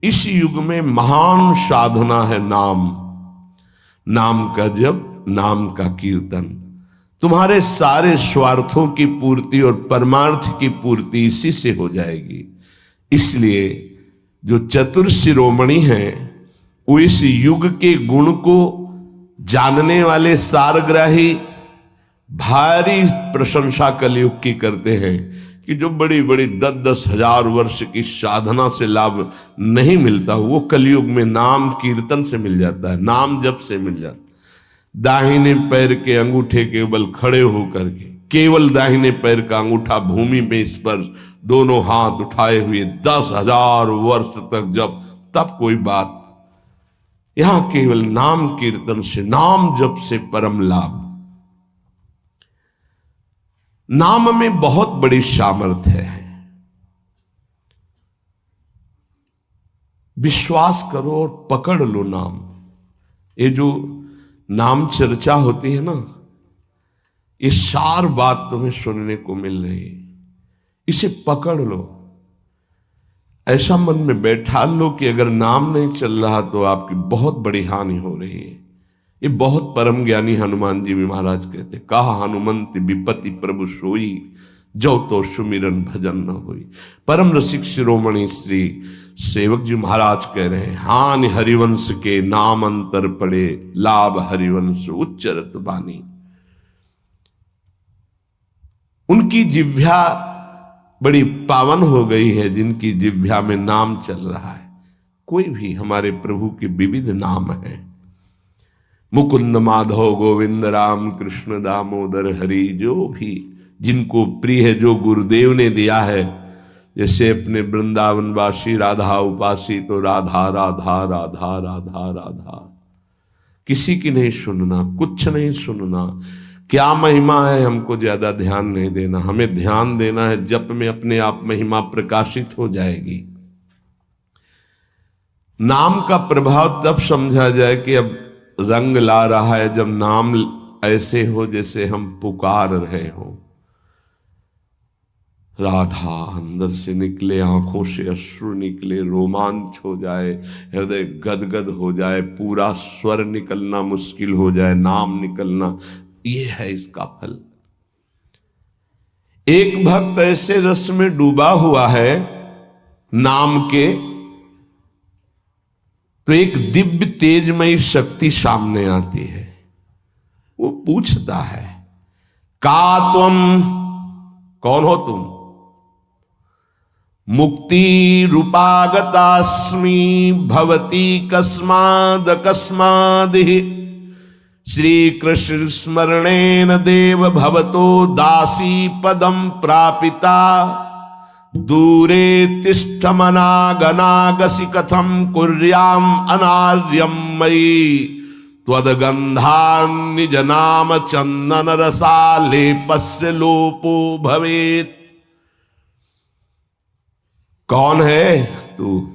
इस युग में महान साधना है नाम, नाम का जप, नाम का कीर्तन। तुम्हारे सारे स्वार्थों की पूर्ति और परमार्थ की पूर्ति इसी से हो जाएगी। इसलिए जो चतुर शिरोमणि हैं वो इस युग के गुण को जानने वाले सारग्राही भारी प्रशंसा कलयुग की करते हैं कि जो बड़ी बड़ी 10-10 हजार वर्ष की साधना से लाभ नहीं मिलता वो कलयुग में नाम कीर्तन से मिल जाता है, नाम जप से मिल जाता है। दाहिने पैर के अंगूठे के बल खड़े होकर के केवल दाहिने पैर का अंगूठा भूमि में स्पर्श, दोनों हाथ उठाए हुए 10,000 वर्ष तक जब, तब कोई बात। यहां केवल नाम कीर्तन से, नाम जप से परम लाभ। नाम में बहुत बड़ी सामर्थ्य है। विश्वास करो और पकड़ लो नाम। ये जो नाम चर्चा होती है ना, ये सार बात तुम्हें सुनने को मिल रही है, इसे पकड़ लो। ऐसा मन में बैठा लो कि अगर नाम नहीं चल रहा तो आपकी बहुत बड़ी हानि हो रही है। ये बहुत परम ज्ञानी हनुमान जी भी महाराज कहते, कहा हनुमंत विपत्ति प्रभु सोई, जो तो सुमिरन भजन न होई। परम रसिक शिरोमणि श्री सेवक जी महाराज कह रहे हैं, हानि हरिवंश के नाम अंतर पड़े, लाभ हरिवंश उच्चरत बानी। उनकी जिह्वा बड़ी पावन हो गई है जिनकी जिह्वा में नाम चल रहा है। कोई भी हमारे प्रभु के विविध नाम है, मुकुंद माधव गोविंद राम कृष्ण दामोदर हरि, जो भी जिनको प्रिय है, जो गुरुदेव ने दिया है। जैसे अपने वृंदावनवासी राधा उपासी तो राधा राधा राधा राधा राधा, किसी की नहीं सुनना, कुछ नहीं सुनना। क्या महिमा है हमको ज्यादा ध्यान नहीं देना, हमें ध्यान देना है जप में अपने आप महिमा प्रकाशित हो जाएगी। नाम का प्रभाव तब समझा जाए कि अब रंग ला रहा है जब नाम ऐसे हो जैसे हम पुकार रहे हो। राधा अंदर से निकले, आंखों से अश्रु निकले, रोमांच हो जाए, हृदय गदगद हो जाए, पूरा स्वर निकलना मुश्किल हो जाए, नाम निकलना, ये है इसका फल। एक भक्त ऐसे रस में डूबा हुआ है नाम के, तो एक दिव्य तेजमयी शक्ति सामने आती है। वो पूछता है, का तुम, कौन हो तुम? मुक्ति रूपागतास्मि भवती कस्माद कस्मादिहि, श्री कृष्ण स्मरणेन देव भवतो दासी पदम प्रापिता, दूरे तिष्ठमनागनागसि कथम कुर्याम अनार्यम मयि, त्वदगंधान् निज नाम चंदन रसालेपस्य लोपो भवेत्। कौन है तू?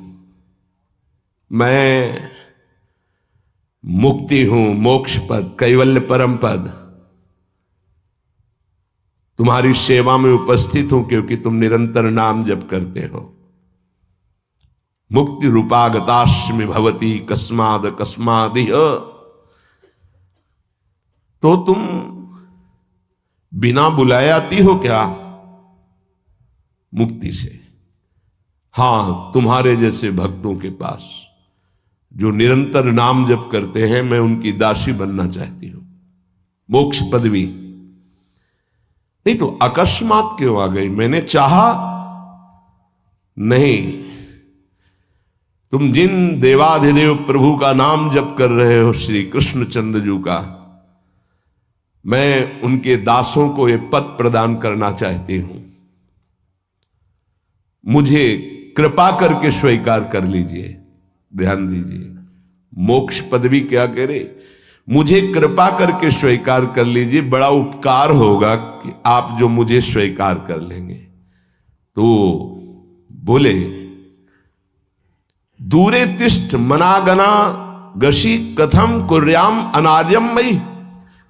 मैं मुक्ति हूं, मोक्ष पद, कैवल्य परम पद। तुम्हारी सेवा में उपस्थित हूं क्योंकि तुम निरंतर नाम जप करते हो। मुक्ति रूपागतास्मि भवती कस्माद कस्मादिह, तो तुम बिना बुलाए आती हो क्या? मुक्ति से। हां, तुम्हारे जैसे भक्तों के पास जो निरंतर नाम जप करते हैं, मैं उनकी दासी बनना चाहती हूं, मोक्ष पदवी। नहीं तो अकस्मात क्यों आ गई? मैंने चाहा नहीं। तुम जिन देवाधिदेव प्रभु का नाम जप कर रहे हो, श्री कृष्णचंद्र जी का, मैं उनके दासों को ये पद प्रदान करना चाहती हूं। मुझे कृपा करके स्वीकार कर लीजिए। ध्यान दीजिए, मोक्ष पदवी क्या कह रहे? मुझे कृपा करके स्वीकार कर लीजिए, बड़ा उपकार होगा कि आप जो मुझे स्वीकार कर लेंगे। तो बोले, दूरे तिष्ठ मनागना गशी कथम कुर्याम अनार्यम मई,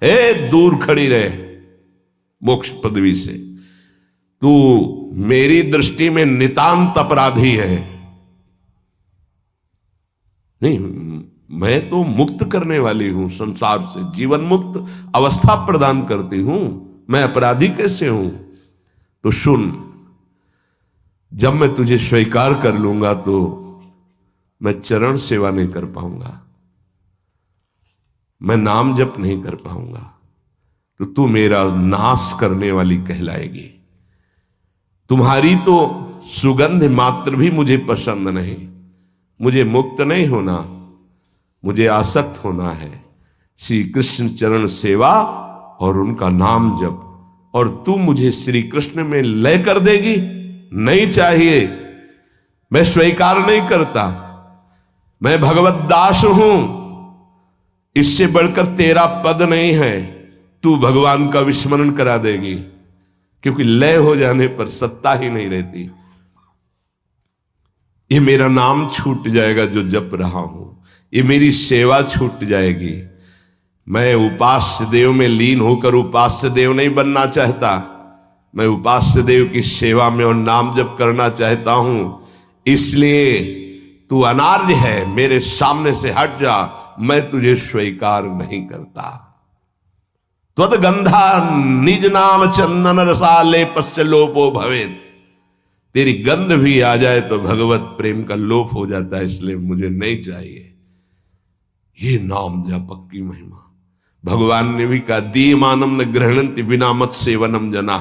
हे दूर खड़ी रहे मोक्ष पदवी से, तू मेरी दृष्टि में नितांत अपराधी है। नहीं, मैं तो मुक्त करने वाली हूं संसार से, जीवन मुक्त अवस्था प्रदान करती हूं। मैं अपराधी कैसे हूं? तो सुन, जब मैं तुझे स्वीकार कर लूंगा तो मैं चरण सेवा नहीं कर पाऊंगा, मैं नाम जप नहीं कर पाऊंगा, तो तू मेरा नाश करने वाली कहलाएगी। तुम्हारी तो सुगंध मात्र भी मुझे पसंद नहीं। मुझे मुक्त नहीं होना, मुझे आसक्त होना है श्री कृष्ण चरण सेवा और उनका नाम जप। और तू मुझे श्री कृष्ण में लय कर देगी? नहीं चाहिए, मैं स्वीकार नहीं करता। मैं भगवत दास हूं, इससे बढ़कर तेरा पद नहीं है। तू भगवान का विस्मरण करा देगी, क्योंकि लय हो जाने पर सत्ता ही नहीं रहती। ये मेरा नाम छूट जाएगा जो जप रहा हूं, ये मेरी सेवा छूट जाएगी। मैं उपास्य देव में लीन होकर उपास्य देव नहीं बनना चाहता, मैं उपास्य देव की सेवा में और नाम जप करना चाहता हूं। इसलिए तू अनार्य है, मेरे सामने से हट जा, मैं तुझे स्वीकार नहीं करता। त्वद गंधा निज नाम चंदन रसाले पश्च लोपो भवेद। तेरी गंध भी आ जाए तो भगवत प्रेम का लोप हो जाता है, इसलिए मुझे नहीं चाहिए। ये नाम जपक की महिमा। भगवान ने भी कहा, दीयमानम न गृह्णन्ति बिना मत सेवनम जना।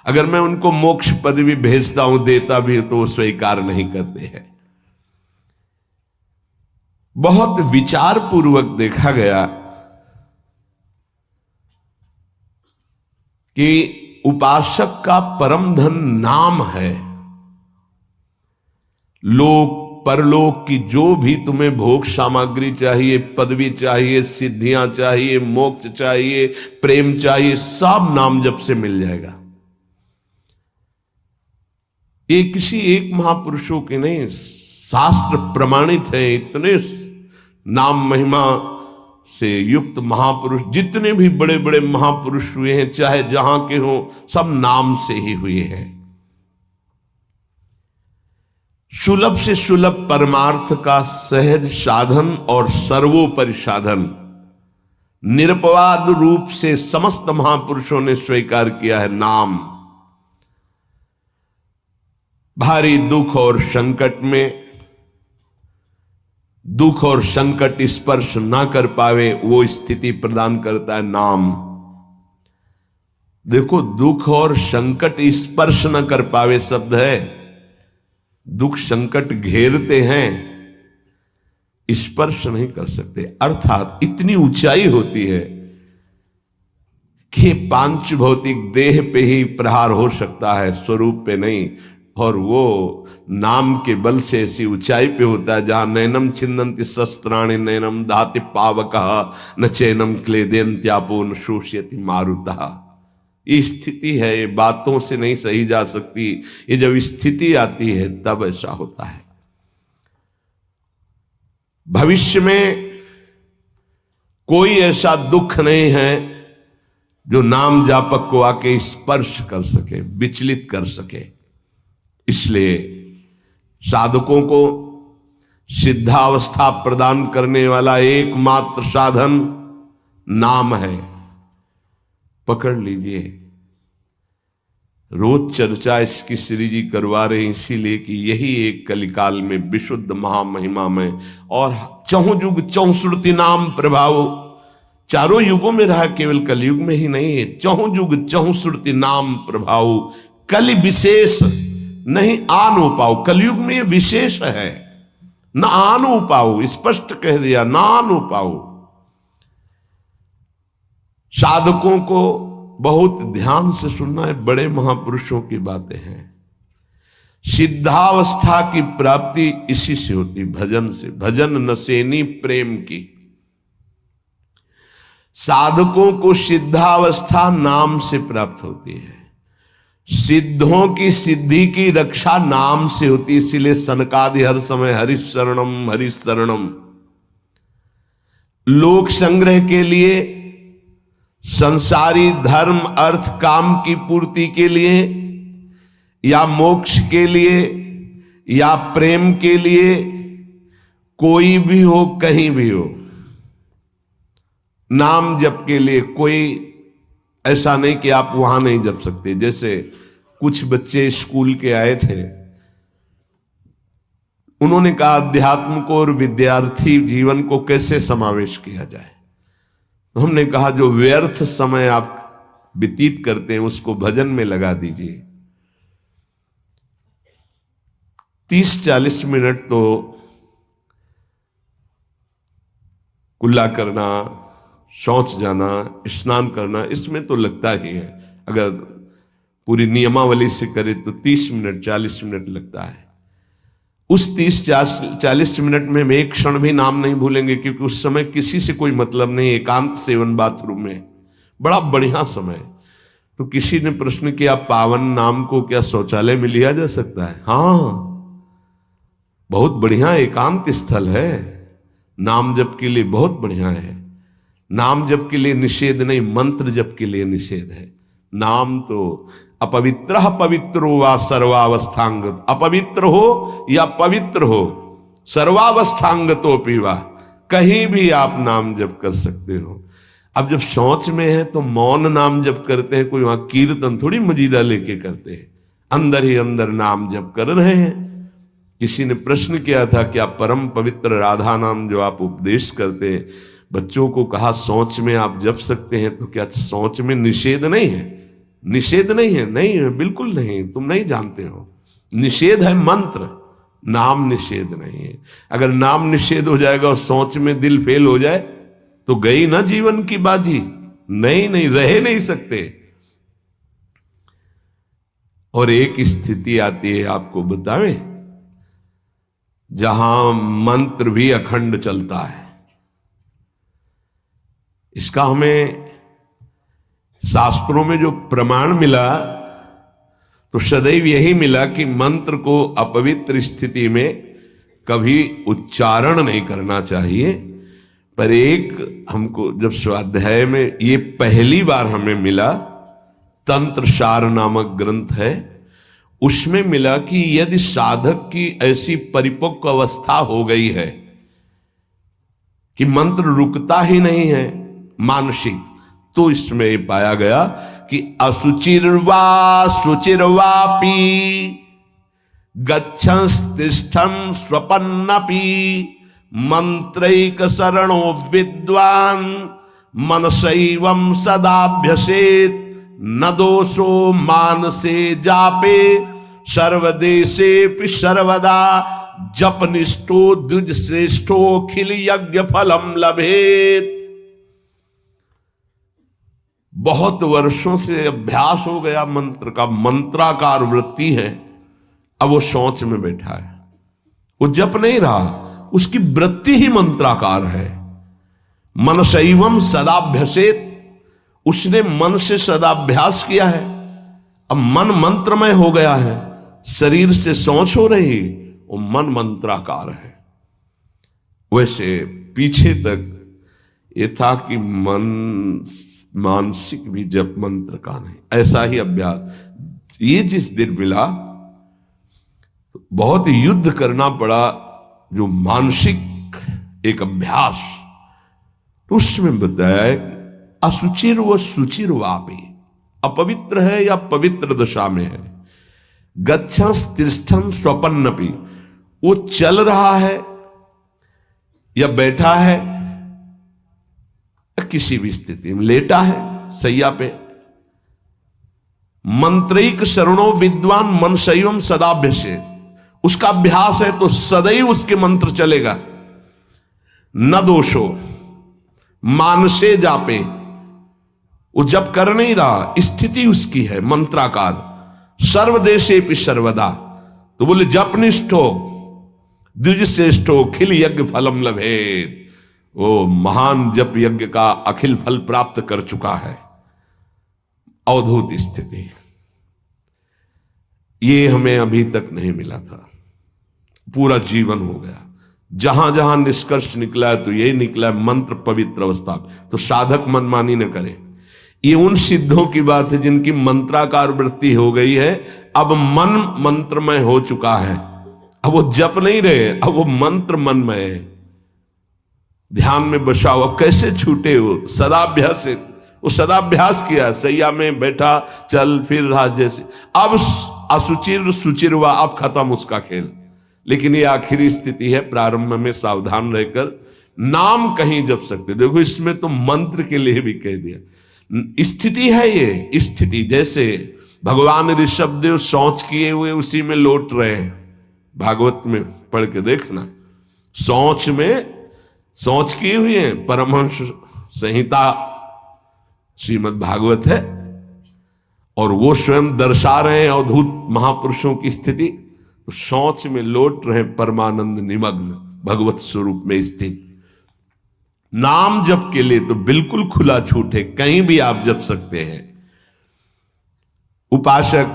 अगर मैं उनको मोक्ष पद भी भेजता हूं, देता भी तो वो स्वीकार नहीं करते हैं। बहुत विचार पूर्वक देखा गया कि उपासक का परम धन नाम है। लोक परलोक की जो भी तुम्हें भोग सामग्री चाहिए, पदवी चाहिए, सिद्धियां चाहिए, मोक्ष चाहिए, प्रेम चाहिए, सब नाम जप से मिल जाएगा। ये किसी एक महापुरुषों के नहीं, शास्त्र प्रमाणित है। इतने नाम महिमा से युक्त महापुरुष, जितने भी बड़े बड़े महापुरुष हुए हैं, चाहे जहां के हों, सब नाम से ही हुए हैं। सुलभ से सुलभ परमार्थ का सहज साधन और सर्वोपरि साधन निरपवाद रूप से समस्त महापुरुषों ने स्वीकार किया है नाम। भारी दुख और संकट में, दुख और संकट स्पर्श ना कर पावे, वो स्थिति प्रदान करता है नाम। देखो, दुख और संकट स्पर्श न कर पावे शब्द है। दुख संकट घेरते हैं, स्पर्श नहीं कर सकते। अर्थात इतनी ऊंचाई होती है कि पांच भौतिक देह पे ही प्रहार हो सकता है, स्वरूप पे नहीं। और वो नाम के बल से ऐसी ऊंचाई पे होता है जहां नैनम छिन्नन्ति शस्त्राणि नैनम दाति पावकः न चैनम क्लेदेन्त्यापो न शोष्यति मारुतः। ये स्थिति है, ये बातों से नहीं सही जा सकती। ये जब स्थिति आती है तब ऐसा होता है। भविष्य में कोई ऐसा दुख नहीं है जो नाम जापक को आके स्पर्श कर सके, विचलित कर सके। इसलिए साधकों को सिद्धावस्था प्रदान करने वाला एकमात्र साधन नाम है। पकड़ लीजिए। रोज चर्चा इसकी श्री जी करवा रहे हैं, इसीलिए कि यही एक कलिकाल में विशुद्ध महामहिमा में और चहुं युग चौसुरति नाम प्रभाव, चारों युगों में रहा, केवल कलयुग में ही नहीं है। चहुं युग चहुसुरति नाम प्रभाव, कलि विशेष नहीं आनो पाओ। कलयुग में ये विशेष है, न आनो पाओ, स्पष्ट कह दिया, ना आनो पाओ। साधकों को बहुत ध्यान से सुनना है, बड़े महापुरुषों की बातें हैं। सिद्धावस्था की प्राप्ति इसी से होती, भजन से। भजन नसेनी प्रेम की। साधकों को सिद्धावस्था नाम से प्राप्त होती है। सिद्धों की सिद्धि की रक्षा नाम से होती, इसीलिए सनकादि हर समय हरिशरणम हरिशरणम। लोक संग्रह के लिए, संसारी धर्म अर्थ काम की पूर्ति के लिए, या मोक्ष के लिए, या प्रेम के लिए कोई भी हो, कहीं भी हो, नाम जप के लिए कोई ऐसा नहीं कि आप वहां नहीं जप सकते। जैसे कुछ बच्चे स्कूल के आए थे, उन्होंने कहा अध्यात्म को और विद्यार्थी जीवन को कैसे समावेश किया जाए। तो हमने कहा जो व्यर्थ समय आप व्यतीत करते हैं उसको भजन में लगा दीजिए। 30-40 मिनट तो कुल्ला करना, शौच जाना, स्नान करना, इसमें तो लगता ही है। अगर पूरी नियमावली से करे तो 30 मिनट 40 मिनट लगता है। उस 30-40 मिनट में हम एक क्षण भी नाम नहीं भूलेंगे, क्योंकि उस समय किसी से कोई मतलब नहीं, एकांत सेवन बाथरूम में, बड़ा बढ़िया समय। तो किसी ने प्रश्न किया, पावन नाम को क्या शौचालय में लिया जा सकता है? हाँ, बहुत बढ़िया एकांत स्थल है, नाम जप के लिए बहुत बढ़िया है। नाम जप के लिए निषेध नहीं, मंत्र जप के लिए निषेध है। नाम तो अपवित्र पवित्रो वा सर्वावस्थांग, अपवित्र हो या पवित्र हो, सर्वावस्थांग तो पीवा, कहीं भी आप नाम जप कर सकते हो। अब जब शौच में है तो मौन नाम जप करते हैं, कोई वहां कीर्तन थोड़ी मजीरा लेके करते हैं, अंदर ही अंदर नाम जप कर रहे हैं। किसी ने प्रश्न किया था कि आप परम पवित्र राधा नाम जो आप उपदेश करते हैं, बच्चों को कहा शौच में आप जप सकते हैं, तो क्या शौच में निषेध नहीं है? निषेध नहीं है, नहीं है, बिल्कुल नहीं, तुम नहीं जानते हो। निषेध है मंत्र, नाम निषेध नहीं है। अगर नाम निषेध हो जाएगा और शौच में दिल फेल हो जाए तो गई ना जीवन की बाजी, नहीं नहीं, रह नहीं सकते। और एक स्थिति आती है, आपको बतावे, जहां मंत्र भी अखंड चलता है। इसका हमें शास्त्रों में जो प्रमाण मिला तो सदैव यही मिला कि मंत्र को अपवित्र स्थिति में कभी उच्चारण नहीं करना चाहिए। पर एक हमको जब स्वाध्याय में ये पहली बार हमें मिला, तंत्र सार नामक ग्रंथ है, उसमें मिला कि यदि साधक की ऐसी परिपक्व अवस्था हो गई है कि मंत्र रुकता ही नहीं है मानसिक, तो इसमें पाया गया कि असुचिर्वा शुचिर्वापी गच्छंस्तिष्ठं स्वपन्नपि मंत्रैक शरणो विद्वान मनसैवं सदाभ्यसेत न दोषो मानसे जापे सर्वदेशेपि सर्वदा जपनिष्ठो द्विज श्रेष्ठो खिल यज्ञ फलम लभेत। बहुत वर्षों से अभ्यास हो गया मंत्र का, मंत्राकार वृत्ति है, अब वो शौच में बैठा है, वो जप नहीं रहा, उसकी वृत्ति ही मंत्राकार है। मनसैवं सदाभ्यसेत, उसने मन से सदाभ्यास किया है, अब मन मंत्रमय हो गया है, शरीर से शौच हो रही, वो मन मंत्राकार है। वैसे पीछे तक ये था कि मन मानसिक भी जप मंत्र का नहीं, ऐसा ही अभ्यास। ये जिस दिन मिला बहुत युद्ध करना पड़ा, जो मानसिक एक अभ्यास, तो उसमें बताया असुचिर व सुचिर वापी, अपवित्र है या पवित्र दशा में है, गच्छंस्तिष्ठं स्वपन्नपि, वो चल रहा है या बैठा है, किसी भी स्थिति में लेटा है सैया पे, मंत्रैक शरणों विद्वान मनसैवं सदाभ्यसेत, उसका अभ्यास है तो सदैव उसके मंत्र चलेगा। न दोषो मानसे जापे, वो जब कर नहीं रहा, स्थिति उसकी है मंत्राकार। सर्वदेशेपि सर्वदा, तो बोले जपनिष्ठो द्विज श्रेष्ठो खिल यज्ञ फलम लभेत, वो महान जप यज्ञ का अखिल फल प्राप्त कर चुका है। अवधूत स्थिति, ये हमें अभी तक नहीं मिला था, पूरा जीवन हो गया। जहां जहां निष्कर्ष निकला है तो यही निकला है, मंत्र पवित्र अवस्था। तो साधक मनमानी न करे। ये उन सिद्धों की बात है जिनकी मंत्राकार वृत्ति हो गई है, अब मन मंत्रमय हो चुका है, अब वो जप नहीं रहे, अब वो मंत्र मन में है, ध्यान में बसा हुआ। कैसे छूटे वो? सदाभ्यास से। वो सदाभ्यास किया, सैया में बैठा, चल फिर रहा जैसे। अब असुचिर सुचिर हुआ, अब खत्म उसका खेल। लेकिन ये आखिरी स्थिति है, प्रारंभ में सावधान रहकर नाम कहीं जप सकते। देखो इसमें तो मंत्र के लिए भी कह दिया। स्थिति है ये स्थिति, जैसे भगवान ऋषभदेव शौच किए हुए उसी में लौट रहे हैं। भागवत में पढ़ के देखना, शौच में शौच किए हुए हैं। परमहंस संहिता श्रीमद् भागवत है, और वो स्वयं दर्शा रहे हैं अवधूत महापुरुषों की स्थिति। तो शौच में लौट रहे परमानंद निमग्न, भगवत स्वरूप में स्थित। नाम जप के लिए तो बिल्कुल खुला छूट है, कहीं भी आप जप सकते हैं। उपासक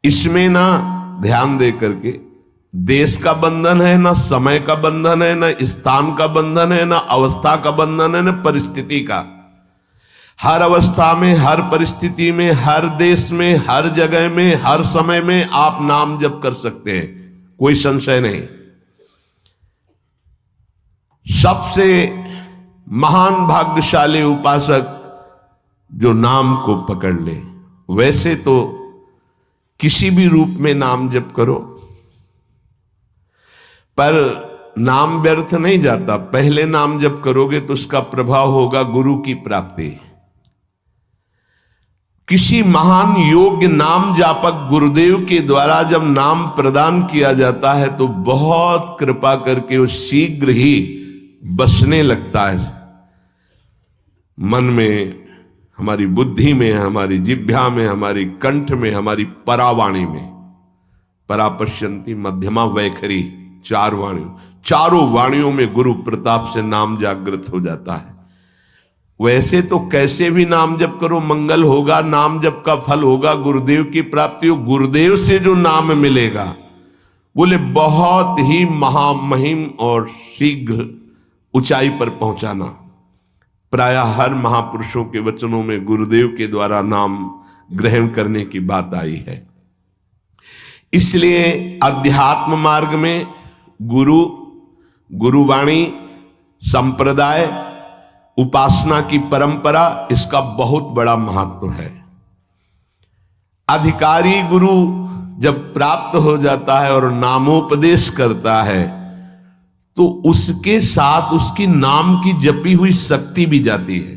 इसमें ना ध्यान दे करके, देश का बंधन है, ना समय का बंधन है, ना स्थान का बंधन है, ना अवस्था का बंधन है, ना परिस्थिति का। हर अवस्था में, हर परिस्थिति में, हर देश में, हर जगह में, हर समय में आप नाम जप कर सकते हैं, कोई संशय नहीं। सबसे महान भाग्यशाली उपासक जो नाम को पकड़ ले। वैसे तो किसी भी रूप में नाम जप करो, पर नाम व्यर्थ नहीं जाता। पहले नाम जप करोगे तो उसका प्रभाव होगा गुरु की प्राप्ति। किसी महान योग्य नाम जापक गुरुदेव के द्वारा जब नाम प्रदान किया जाता है तो बहुत कृपा करके वो शीघ्र ही बसने लगता है मन में, हमारी बुद्धि में, हमारी जिह्वा में, हमारी कंठ में, हमारी परावाणी में। परापश्यंती मध्यमा वैखरी, चार वाणियों, चारों वाणियों में गुरु प्रताप से नाम जागृत हो जाता है। वैसे तो कैसे भी नाम जप करो मंगल होगा, नाम जप का फल होगा, गुरुदेव की प्राप्ति हो। गुरुदेव से जो नाम मिलेगा बोले बहुत ही महामहिम और शीघ्र ऊंचाई पर पहुंचाना। प्रायः हर महापुरुषों के वचनों में गुरुदेव के द्वारा नाम ग्रहण करने की बात आई है। इसलिए अध्यात्म मार्ग में गुरु, गुरुवाणी, संप्रदाय, उपासना की परंपरा, इसका बहुत बड़ा महत्व है। अधिकारी गुरु जब प्राप्त हो जाता है और नामोपदेश करता है तो उसके साथ उसकी नाम की जपी हुई शक्ति भी जाती है।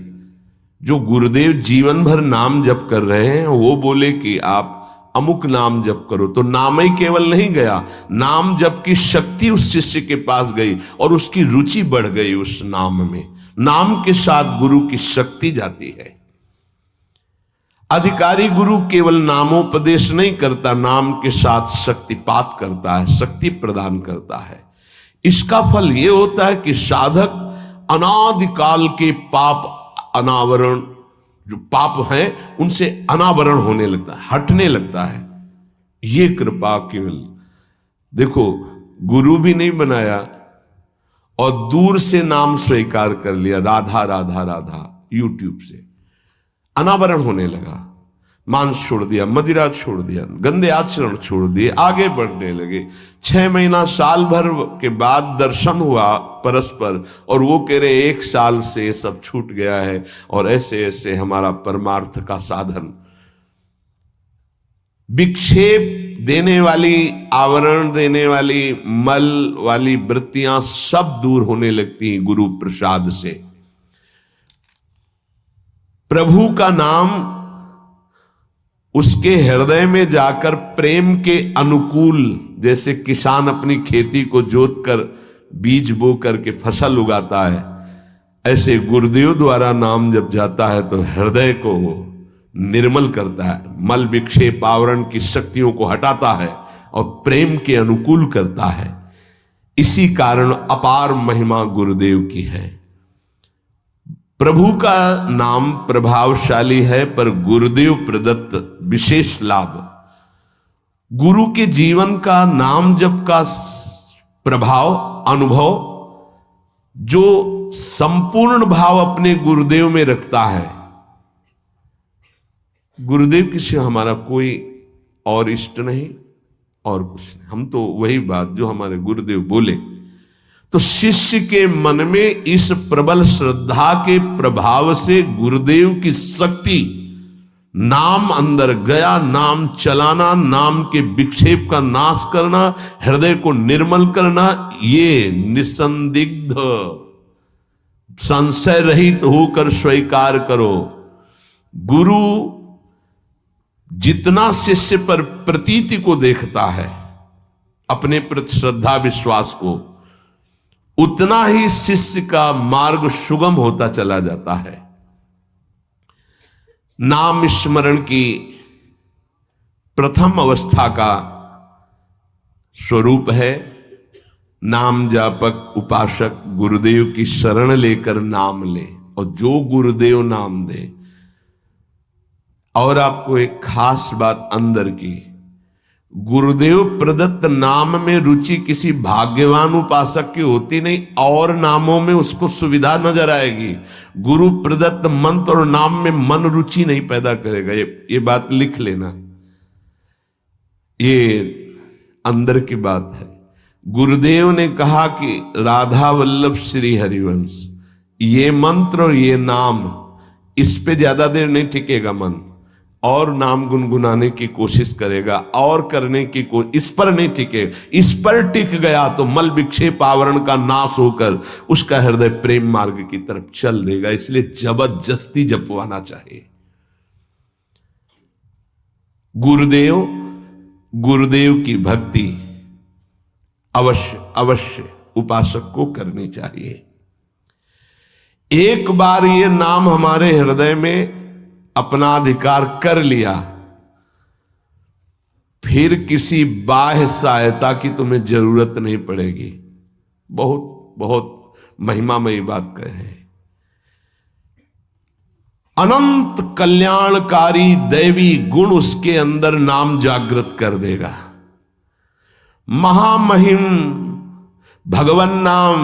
जो गुरुदेव जीवन भर नाम जप कर रहे हैं वो बोले कि आप अमुक नाम जप करो, तो नाम ही केवल नहीं गया, नाम जप की शक्ति उस शिष्य के पास गई और उसकी रुचि बढ़ गई उस नाम में। नाम के साथ गुरु की शक्ति जाती है। अधिकारी गुरु केवल नामोपदेश नहीं करता, नाम के साथ शक्तिपात करता है, शक्ति प्रदान करता है। इसका फल यह होता है कि साधक अनादिकाल के पाप अनावरण, जो पाप हैं उनसे अनावरण होने लगता है, हटने लगता है। ये कृपा केवल देखो, गुरु भी नहीं बनाया और दूर से नाम स्वीकार कर लिया, राधा राधा राधा, यूट्यूब से अनावरण होने लगा। मांस छोड़ दिया, मदिरा छोड़ दिया, गंदे आचरण छोड़ दिए, आगे बढ़ने लगे। 6 महीना साल भर के बाद दर्शन हुआ परस्पर और वो कह रहे 1 साल से सब छूट गया है और ऐसे ऐसे हमारा परमार्थ का साधन। विक्षेप देने वाली, आवरण देने वाली, मल वाली वृत्तियां सब दूर होने लगती हैं गुरु प्रसाद से। प्रभु का नाम उसके हृदय में जाकर प्रेम के अनुकूल, जैसे किसान अपनी खेती को जोत कर बीज बो करके फसल उगाता है, ऐसे गुरुदेव द्वारा नाम जब जाता है तो हृदय को निर्मल करता है, मल विक्षेप आवरण की शक्तियों को हटाता है और प्रेम के अनुकूल करता है। इसी कारण अपार महिमा गुरुदेव की है। प्रभु का नाम प्रभावशाली है, पर गुरुदेव प्रदत्त विशेष लाभ। गुरु के जीवन का नाम जप का प्रभाव, अनुभव, जो संपूर्ण भाव अपने गुरुदेव में रखता है। गुरुदेव के सिवा हमारा कोई और इष्ट नहीं, और कुछ नहीं। हम तो वही बात जो हमारे गुरुदेव बोले। तो शिष्य के मन में इस प्रबल श्रद्धा के प्रभाव से गुरुदेव की शक्ति, नाम अंदर गया, नाम चलाना, नाम के विक्षेप का नाश करना, हृदय को निर्मल करना, ये निसंदिग्ध संशय रहित होकर स्वीकार करो। गुरु जितना शिष्य पर प्रतीति को देखता है, अपने प्रति श्रद्धा विश्वास को, उतना ही शिष्य का मार्ग सुगम होता चला जाता है। नाम स्मरण की प्रथम अवस्था का स्वरूप है नाम जापक उपासक गुरुदेव की शरण लेकर नाम ले, और जो गुरुदेव नाम दे। और आपको एक खास बात अंदर की, गुरुदेव प्रदत्त नाम में रुचि किसी भाग्यवान उपासक की होती नहीं, और नामों में उसको सुविधा नजर आएगी। गुरु प्रदत्त मंत्र और नाम में मन रुचि नहीं पैदा करेगा। ये बात लिख लेना, ये अंदर की बात है। गुरुदेव ने कहा कि राधा वल्लभ श्री हरिवंश, ये मंत्र और ये नाम, इस पे ज्यादा देर नहीं टिकेगा मन, और नाम गुनगुनाने की कोशिश करेगा, और करने की इस पर नहीं टिके। इस पर टिक गया तो मल विक्षेप आवरण का नाश होकर उसका हृदय प्रेम मार्ग की तरफ चल देगा। इसलिए जबरदस्ती जपवाना चाहिए। गुरुदेव की भक्ति अवश्य उपासक को करनी चाहिए। एक बार ये नाम हमारे हृदय में अपना अधिकार कर लिया, फिर किसी बाह्य सहायता की तुम्हें जरूरत नहीं पड़ेगी। बहुत बहुत महिमामयी बात कहे। अनंत कल्याणकारी दैवी गुण उसके अंदर नाम जागृत कर देगा। महामहिम भगवान नाम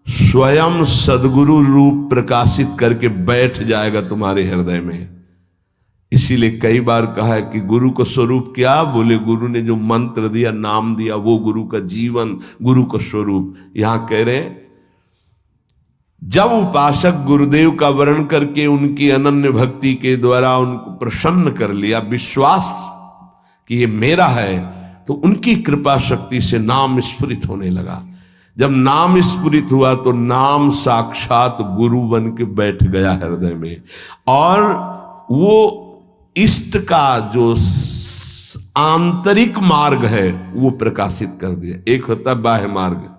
स्वयं सदगुरु रूप प्रकाशित करके बैठ जाएगा तुम्हारे हृदय में। इसीलिए कई बार कहा है कि गुरु का स्वरूप क्या? बोले गुरु ने जो मंत्र दिया, नाम दिया, वो गुरु का जीवन, गुरु का स्वरूप। यहां कह रहे जब उपासक गुरुदेव का वर्ण करके उनकी अनन्य भक्ति के द्वारा उनको प्रसन्न कर लिया, विश्वास कि ये मेरा है, तो उनकी कृपा शक्ति से नाम स्फुरित होने लगा। जब नाम स्फुरित हुआ तो नाम साक्षात गुरु बन के बैठ गया हृदय में, और वो इष्ट का जो आंतरिक मार्ग है वो प्रकाशित कर दिया। एक होता है बाह्य मार्ग,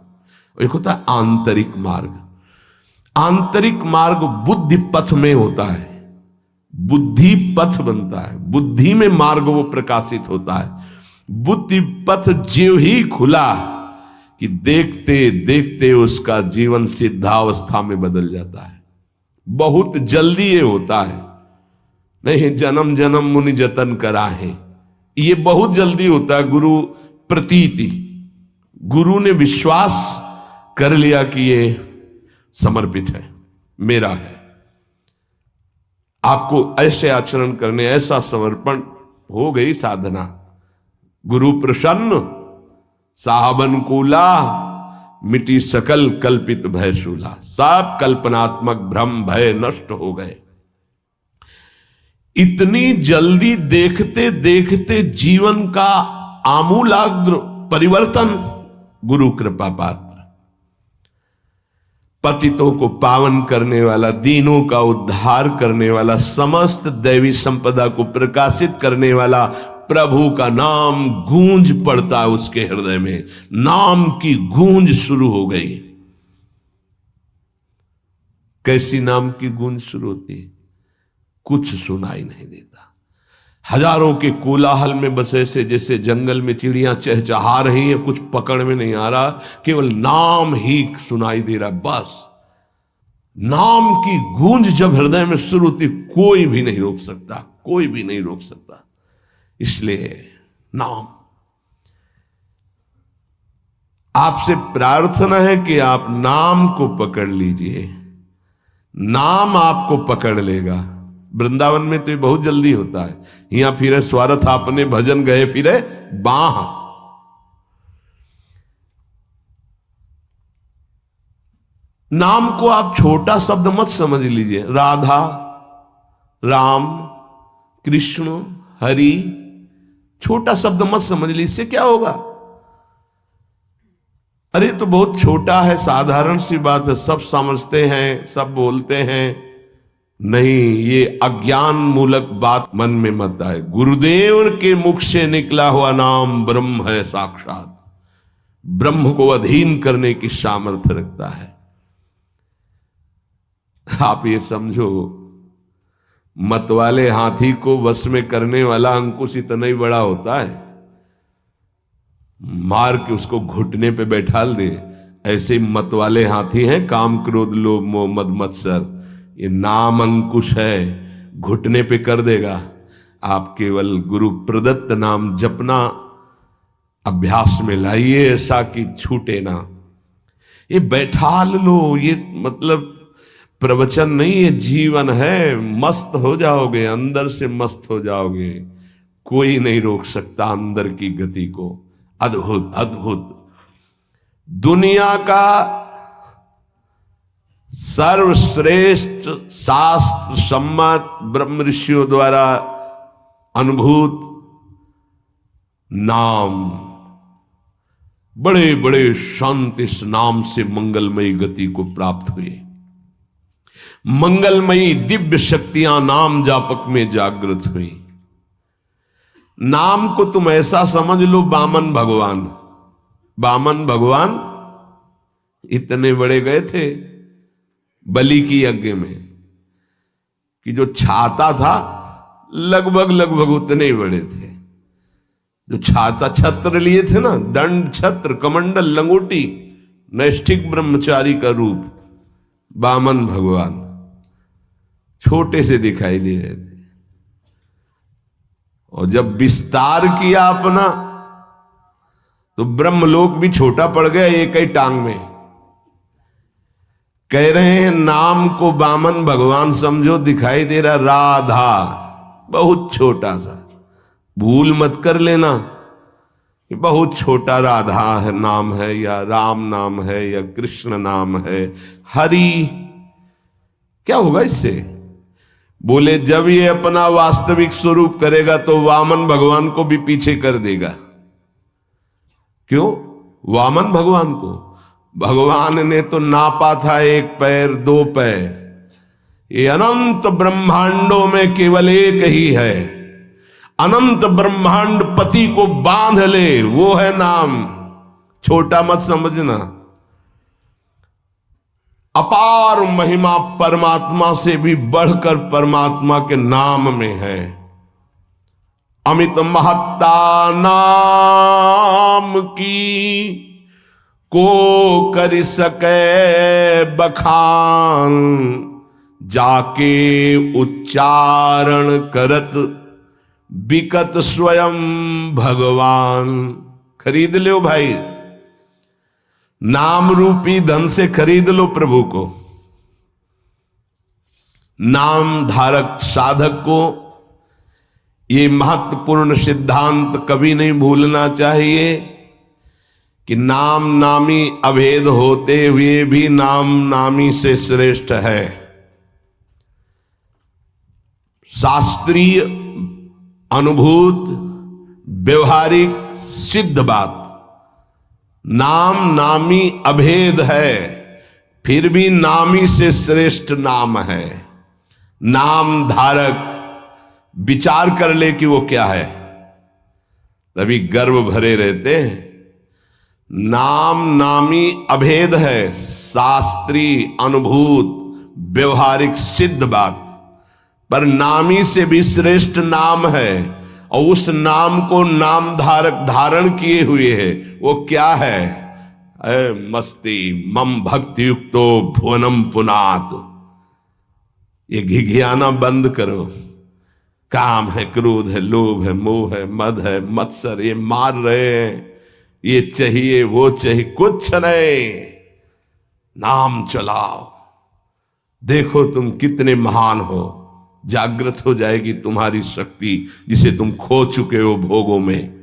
एक होता है आंतरिक मार्ग। आंतरिक मार्ग बुद्धि पथ में होता है, बुद्धि पथ बनता है, बुद्धि में मार्ग वो प्रकाशित होता है। बुद्धि पथ ज्यों ही खुला कि देखते देखते उसका जीवन सिद्धावस्था में बदल जाता है। बहुत जल्दी ये होता है, नहीं जन्म जन्म मुनि जतन करा है, ये बहुत जल्दी होता है। गुरु प्रतीति, गुरु ने विश्वास कर लिया कि ये समर्पित है, मेरा है। आपको ऐसे आचरण करने, ऐसा समर्पण, हो गई साधना। गुरु प्रसन्न साहबन कूला, मिटी सकल कल्पित भय शूला। सब कल्पनात्मक भ्रम भय नष्ट हो गए। इतनी जल्दी देखते देखते जीवन का आमूलाग्र परिवर्तन गुरु कृपा पात्र, पतितों को पावन करने वाला, दीनों का उद्धार करने वाला, समस्त दैवी संपदा को प्रकाशित करने वाला प्रभु का नाम गूंज पड़ता है उसके हृदय में। नाम की गूंज शुरू हो गई। कैसी नाम की गूंज शुरू होती है? कुछ सुनाई नहीं देता। हजारों के कोलाहल में बस ऐसे जैसे जंगल में चिड़ियां चहचहा रही हैं, कुछ पकड़ में नहीं आ रहा, केवल नाम ही सुनाई दे रहा। बस नाम की गूंज जब हृदय में शुरू होती, कोई भी नहीं रोक सकता, कोई भी नहीं रोक सकता। इसलिए नाम, आपसे प्रार्थना है कि आप नाम को पकड़ लीजिए, नाम आपको पकड़ लेगा। वृंदावन में तो ये बहुत जल्दी होता है। यहां फिरे स्वार्थ आपने भजन गए फिरे बाह। नाम को आप छोटा शब्द मत समझ लीजिए। राधा, राम, कृष्ण, हरि, छोटा शब्द मत समझ लीजिए। इससे क्या होगा? अरे तो बहुत छोटा है, साधारण सी बात है, सब समझते हैं, सब बोलते हैं। नहीं, ये अज्ञान मूलक बात मन में मत आए। गुरुदेव के मुख से निकला हुआ नाम ब्रह्म है साक्षात। ब्रह्म को अधीन करने की सामर्थ्य रखता है। आप ये समझो, मतवाले हाथी को वश में करने वाला अंकुश इतना ही बड़ा होता है, मार के उसको घुटने पे बैठाल दे। ऐसे मतवाले हाथी हैं काम, क्रोध, लोभ, मोह, मद, मत्सर। ये नाम अंकुश है, घुटने पे कर देगा। आप केवल गुरु प्रदत्त नाम जपना अभ्यास में लाइए, ऐसा कि छूटे ना। ये बैठाल लो, ये मतलब प्रवचन नहीं, ये जीवन है। मस्त हो जाओगे, अंदर से मस्त हो जाओगे। कोई नहीं रोक सकता अंदर की गति को। अद्भुत अद्भुत। दुनिया का सर्वश्रेष्ठ शास्त्र सम्मत ब्रह्म ऋषियों द्वारा अनुभूत नाम, बड़े बड़े संत इस नाम से मंगलमयी गति को प्राप्त हुए। मंगलमयी दिव्य शक्तियां नाम जापक में जागृत हुई। नाम को तुम ऐसा समझ लो, वामन भगवान। वामन भगवान इतने बड़े गए थे बलि की यज्ञ में कि जो छाता था लगभग लगभग उतने ही बड़े थे। जो छाता, छत्र लिए थे ना, दंड, छत्र, कमंडल, लंगोटी, नैष्ठिक ब्रह्मचारी का रूप, वामन भगवान छोटे से दिखाई दे रहे थे। और जब विस्तार किया अपना तो ब्रह्मलोक भी छोटा पड़ गया एक ही टांग में। कह रहे हैं नाम को वामन भगवान समझो, दिखाई दे रहा राधा, बहुत छोटा सा। भूल मत कर लेना कि बहुत छोटा राधा है नाम है, या राम नाम है, या कृष्ण नाम है, हरि। क्या होगा इससे? बोले जब ये अपना वास्तविक स्वरूप करेगा तो वामन भगवान को भी पीछे कर देगा। क्यों? वामन भगवान को भगवान ने तो नापा था 1 पैर 2 पैर। ये अनंत ब्रह्मांडों में केवल एक ही है। अनंत ब्रह्मांड पति को बांध ले, वो है नाम। छोटा मत समझना। अपार महिमा परमात्मा से भी बढ़कर परमात्मा के नाम में है। अमित महत्ता नाम की को कर सके बखान, जाके उच्चारण करत बिकत स्वयं भगवान। खरीद लो भाई, नाम रूपी धन से खरीद लो प्रभु को। नाम धारक साधक को ये महत्वपूर्ण सिद्धांत कभी नहीं भूलना चाहिए कि नाम नामी अभेद होते हुए भी नाम नामी से श्रेष्ठ है। शास्त्रीय, अनुभूत, व्यवहारिक सिद्ध बात, नाम नामी अभेद है, फिर भी नामी से श्रेष्ठ नाम है। नाम धारक विचार कर ले कि वो क्या है, तभी गर्व भरे रहते हैं। नाम नामी अभेद है, शास्त्रीय, अनुभूत, व्यवहारिक सिद्ध बात, पर नामी से भी श्रेष्ठ नाम है। और उस नाम को नाम धारक धारण किए हुए है, वो क्या है? मस्ती मम भक्ति युक्तो भुवनम पुनात। ये घिघियाना बंद करो। काम है, क्रोध है, लोभ है, मोह है, मद है, मत्सर, ये मार रहे हैं, ये चाहिए वो चाहिए, कुछ नहीं। नाम चलाओ, देखो तुम कितने महान हो। जागृत हो जाएगी तुम्हारी शक्ति जिसे तुम खो चुके हो भोगों में।